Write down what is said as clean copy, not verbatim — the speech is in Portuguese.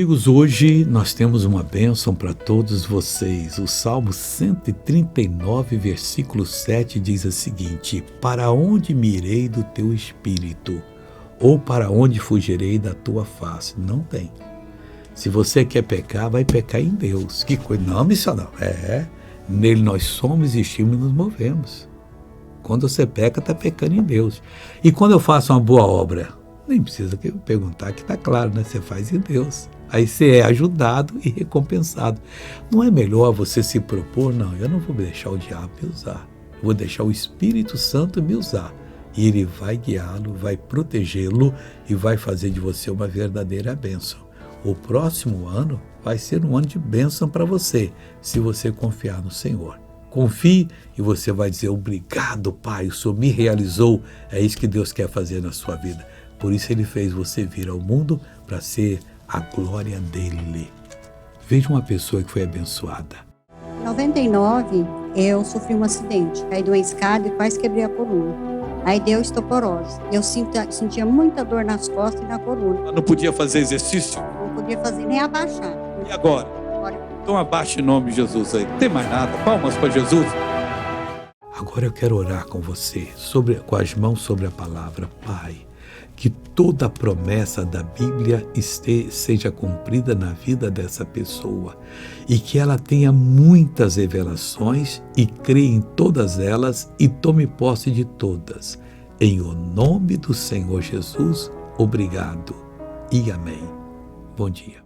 Amigos, hoje nós temos uma bênção para todos vocês. O Salmo 139, versículo 7 diz o seguinte: para onde me irei do teu espírito? Ou para onde fugirei da tua face? Não tem. Se você quer pecar, vai pecar em Deus. Que coisa, não, missionário. Nele nós somos, existimos e nos movemos. Quando você peca, está pecando em Deus. E quando eu faço uma boa obra, nem precisa perguntar, que está claro, né? Você faz em Deus. Aí você é ajudado e recompensado. Não é melhor você se propor? Não, eu não vou deixar o diabo me usar. Eu vou deixar o Espírito Santo me usar. E ele vai guiá-lo, vai protegê-lo e vai fazer de você uma verdadeira bênção. O próximo ano vai ser um ano de bênção para você, se você confiar no Senhor. Confie e você vai dizer: obrigado, Pai, o Senhor me realizou. É isso que Deus quer fazer na sua vida. Por isso ele fez você vir ao mundo, para ser a glória dele. Veja uma pessoa que foi abençoada. Em 99, eu sofri um acidente. Caí de uma escada e quase quebrei a coluna. Aí deu osteoporose. Eu sentia muita dor nas costas e na coluna. Não podia fazer exercício? Não podia fazer nem abaixar. E agora? Então abaixe em nome de Jesus aí. Não tem mais nada. Palmas para Jesus. Agora eu quero orar com você, com as mãos sobre a palavra. Pai, que toda a promessa da Bíblia seja cumprida na vida dessa pessoa e que ela tenha muitas revelações e creia em todas elas e tome posse de todas. Em o nome do Senhor Jesus, obrigado e amém. Bom dia.